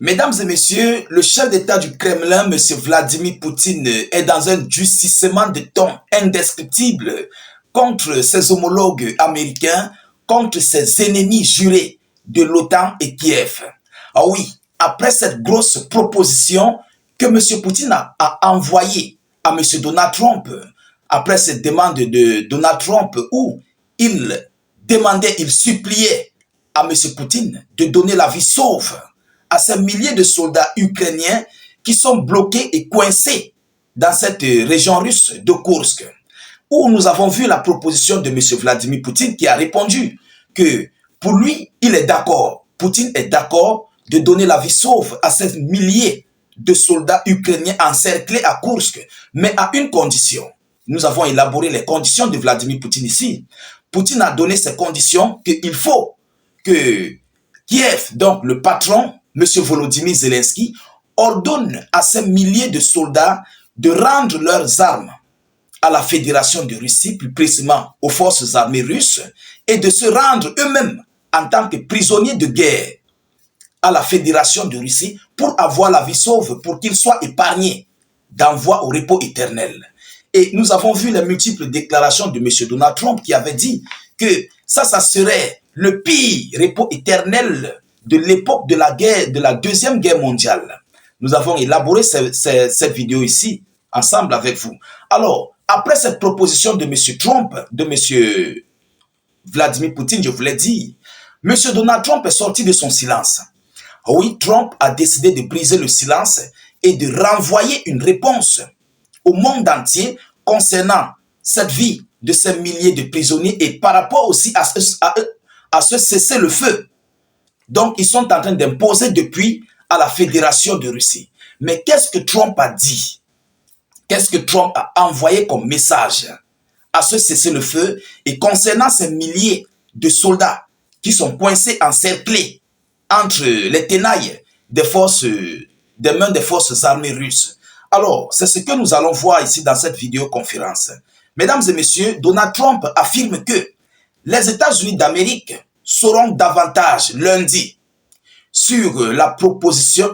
Mesdames et messieurs, le chef d'État du Kremlin, M. Vladimir Poutine, est dans un durcissement de ton indescriptible contre ses homologues américains, contre ses ennemis jurés de l'OTAN et Kiev. Ah oui, après cette grosse proposition que M. Poutine a envoyée à M. Donald Trump, après cette demande de Donald Trump où il demandait, il suppliait à M. Poutine de donner la vie sauve à ces milliers de soldats ukrainiens qui sont bloqués et coincés dans cette région russe de Kursk, où nous avons vu la proposition de M. Vladimir Poutine qui a répondu que pour lui, il est d'accord, Poutine est d'accord de donner la vie sauve à ces milliers de soldats ukrainiens encerclés à Kursk, mais à une condition. Nous avons élaboré les conditions de Vladimir Poutine ici. Poutine a donné ces conditions qu'il faut que Kiev, donc le patron, M. Volodymyr Zelensky, ordonne à ces milliers de soldats de rendre leurs armes à la Fédération de Russie, plus précisément aux forces armées russes, et de se rendre eux-mêmes en tant que prisonniers de guerre à la Fédération de Russie pour avoir la vie sauve, pour qu'ils soient épargnés d'envoi au repos éternel. Et nous avons vu les multiples déclarations de M. Donald Trump qui avait dit que ça serait le pire repos éternel de l'époque de la guerre, de la Deuxième Guerre mondiale. Nous avons élaboré cette vidéo ici, ensemble avec vous. Alors, après cette proposition de M. Trump, de M. Vladimir Poutine, je vous l'ai dit, M. Donald Trump est sorti de son silence. Oui, Trump a décidé de briser le silence et de renvoyer une réponse au monde entier concernant cette vie de ces milliers de prisonniers et par rapport aussi à ce cessez-le-feu. Donc, ils sont en train d'imposer depuis à la Fédération de Russie. Mais qu'est-ce que Trump a dit? Qu'est-ce que Trump a envoyé comme message à ce cessez-le-feu et concernant ces milliers de soldats qui sont coincés, encerclés entre les tenailles des mains des forces armées russes? Alors, c'est ce que nous allons voir ici dans cette vidéoconférence. Mesdames et messieurs, Donald Trump affirme que les États-Unis d'Amérique sauront davantage lundi sur la position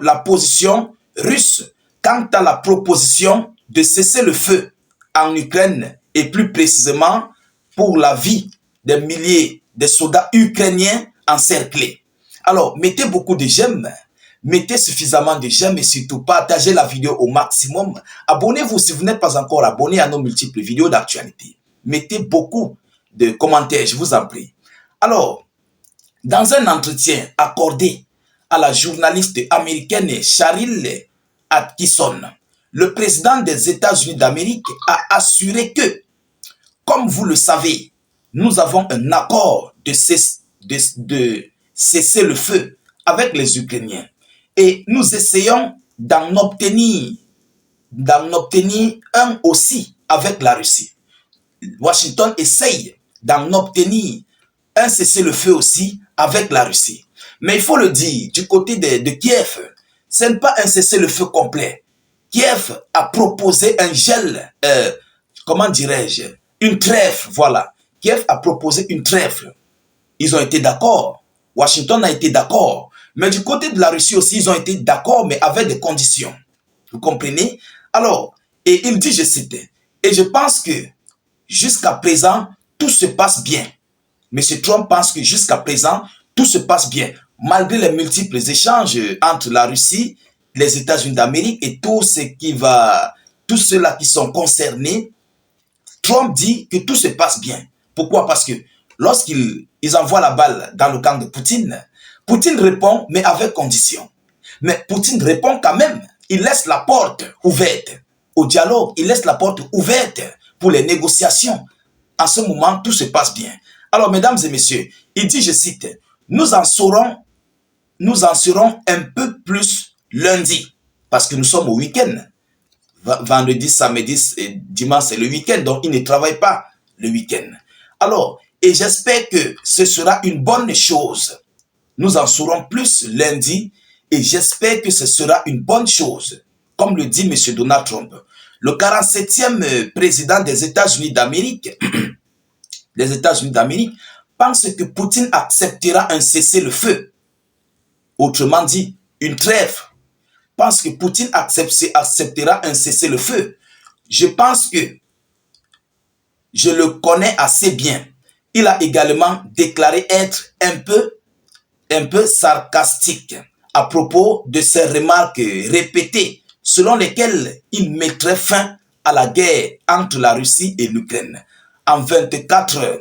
russe quant à la proposition de cesser le feu en Ukraine et plus précisément pour la vie des milliers de soldats ukrainiens encerclés. Alors, mettez beaucoup de j'aime, mettez suffisamment de j'aime et surtout partagez la vidéo au maximum. Abonnez-vous si vous n'êtes pas encore abonné à nos multiples vidéos d'actualité. Mettez beaucoup de commentaires, je vous en prie. Alors, dans un entretien accordé à la journaliste américaine Cheryl Atkinson, le président des États-Unis d'Amérique a assuré que, comme vous le savez, nous avons un accord de cesser le feu avec les Ukrainiens et nous essayons d'en obtenir un aussi avec la Russie. Washington essaye d'en obtenir un cessez-le-feu aussi avec la Russie. Mais il faut le dire, du côté de Kiev, ce n'est pas un cessez-le-feu complet. Kiev a proposé un gel, comment dirais-je, une trêve, voilà. Kiev a proposé une trêve. Ils ont été d'accord. Washington a été d'accord. Mais du côté de la Russie aussi, ils ont été d'accord, mais avec des conditions. Vous comprenez? Alors, et il dit, je cite, et je pense que jusqu'à présent, tout se passe bien. M. Trump pense que jusqu'à présent, tout se passe bien, malgré les multiples échanges entre la Russie, les États-Unis d'Amérique et tous ceux-là qui sont concernés. Trump dit que tout se passe bien. Pourquoi? Parce que lorsqu'ils envoient la balle dans le camp de Poutine, Poutine répond, mais avec condition. Mais Poutine répond quand même. Il laisse la porte ouverte au dialogue. Il laisse la porte ouverte pour les négociations. En ce moment, tout se passe bien. Alors, mesdames et messieurs, il dit, je cite, nous en saurons un peu plus lundi, parce que nous sommes au week-end. Vendredi, samedi et dimanche, c'est le week-end, donc il ne travaille pas le week-end. Alors, et j'espère que ce sera une bonne chose. Nous en saurons plus lundi, et j'espère que ce sera une bonne chose, comme le dit M. Donald Trump. Le 47e président des États-Unis d'Amérique, pense que Poutine acceptera un cessez-le-feu. Autrement dit, une trêve. Pense que Poutine acceptera un cessez-le-feu. Je pense que je le connais assez bien. Il a également déclaré être un peu sarcastique à propos de ses remarques répétées selon lesquelles il mettrait fin à la guerre entre la Russie et l'Ukraine en 24 heures,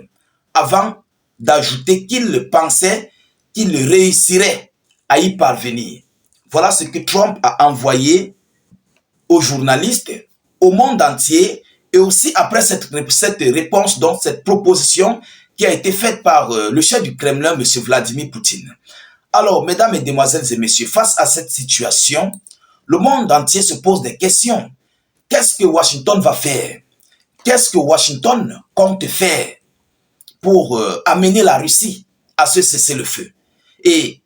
avant d'ajouter qu'il pensait qu'il réussirait à y parvenir. Voilà ce que Trump a envoyé aux journalistes, au monde entier, et aussi après cette réponse, donc cette proposition qui a été faite par le chef du Kremlin, M. Vladimir Poutine. Alors, mesdames, mesdemoiselles et messieurs, face à cette situation, le monde entier se pose des questions. Qu'est-ce que Washington va faire? Qu'est-ce que Washington compte faire pour amener la Russie à ce cessez-le-feu? Et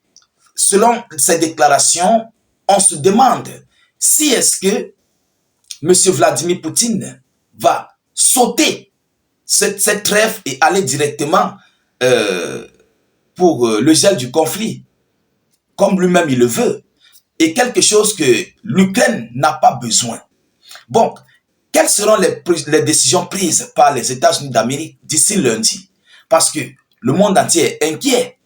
selon ces déclarations, on se demande si est-ce que M. Vladimir Poutine va sauter cette trêve et aller directement pour le gel du conflit, comme lui-même il le veut, et quelque chose que l'Ukraine n'a pas besoin. Bon, quelles seront les décisions prises par les États-Unis d'Amérique d'ici lundi? Parce que le monde entier est inquiet.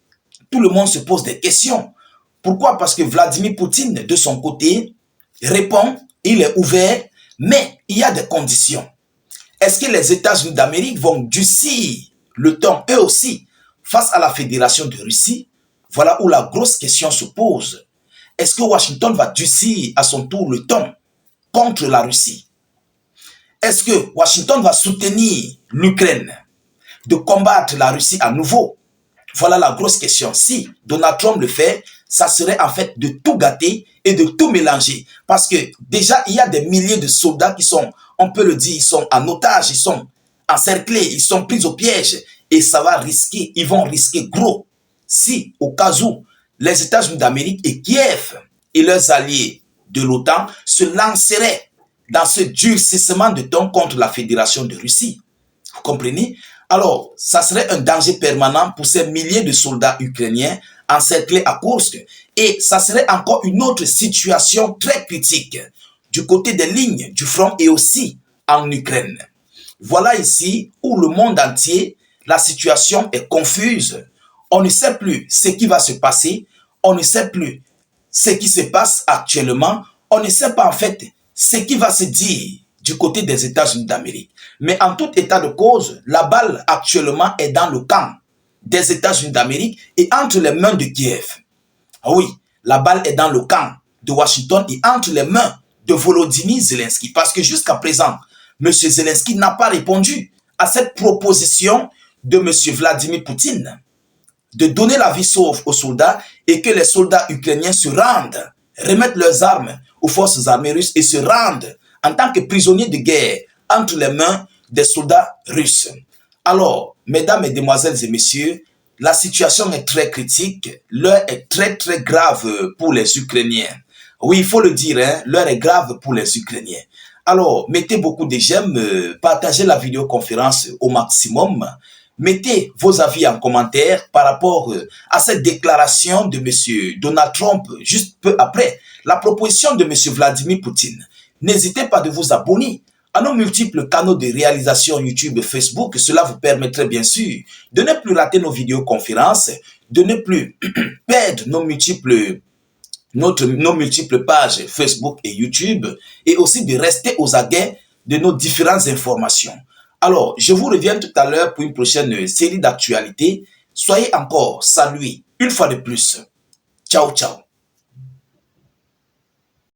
Tout le monde se pose des questions. Pourquoi? Parce que Vladimir Poutine, de son côté, répond, il est ouvert, mais il y a des conditions. Est-ce que les États-Unis d'Amérique vont durcir le ton, eux aussi, face à la Fédération de Russie? Voilà où la grosse question se pose. Est-ce que Washington va durcir à son tour le ton contre la Russie? Est-ce que Washington va soutenir l'Ukraine de combattre la Russie à nouveau? Voilà la grosse question. Si Donald Trump le fait, ça serait en fait de tout gâter et de tout mélanger. Parce que déjà, il y a des milliers de soldats qui sont, on peut le dire, ils sont en otage, ils sont encerclés, ils sont pris au piège. Et ça va risquer, ils vont risquer gros. Si, au cas où, les États-Unis d'Amérique et Kiev et leurs alliés de l'OTAN se lanceraient dans ce durcissement de ton contre la Fédération de Russie. Vous comprenez? Alors, ça serait un danger permanent pour ces milliers de soldats ukrainiens encerclés à Kursk. Et ça serait encore une autre situation très critique du côté des lignes du front et aussi en Ukraine. Voilà ici où le monde entier, la situation est confuse. On ne sait plus ce qui va se passer. On ne sait plus ce qui se passe actuellement. On ne sait pas en fait ce qui va se dire du côté des États-Unis d'Amérique. Mais en tout état de cause, la balle actuellement est dans le camp des États-Unis d'Amérique et entre les mains de Kiev. Oui, la balle est dans le camp de Washington et entre les mains de Volodymyr Zelensky. Parce que jusqu'à présent, M. Zelensky n'a pas répondu à cette proposition de M. Vladimir Poutine de donner la vie sauve aux soldats et que les soldats ukrainiens se rendent, remettent leurs armes aux forces armées russes et se rendent en tant que prisonniers de guerre entre les mains des soldats russes. Alors, mesdames, mesdemoiselles et messieurs, la situation est très critique, l'heure est très très grave pour les Ukrainiens. Oui, il faut le dire, hein, l'heure est grave pour les Ukrainiens. Alors, mettez beaucoup de j'aime, partagez la vidéoconférence au maximum. Mettez vos avis en commentaire par rapport à cette déclaration de M. Donald Trump juste peu après la proposition de M. Vladimir Poutine. N'hésitez pas de vous abonner à nos multiples canaux de réalisation YouTube et Facebook. Cela vous permettrait bien sûr de ne plus rater nos vidéoconférences, de ne plus perdre nos multiples pages Facebook et YouTube et aussi de rester aux aguets de nos différentes informations. Alors, je vous reviens tout à l'heure pour une prochaine série d'actualités. Soyez encore salués une fois de plus. Ciao, ciao.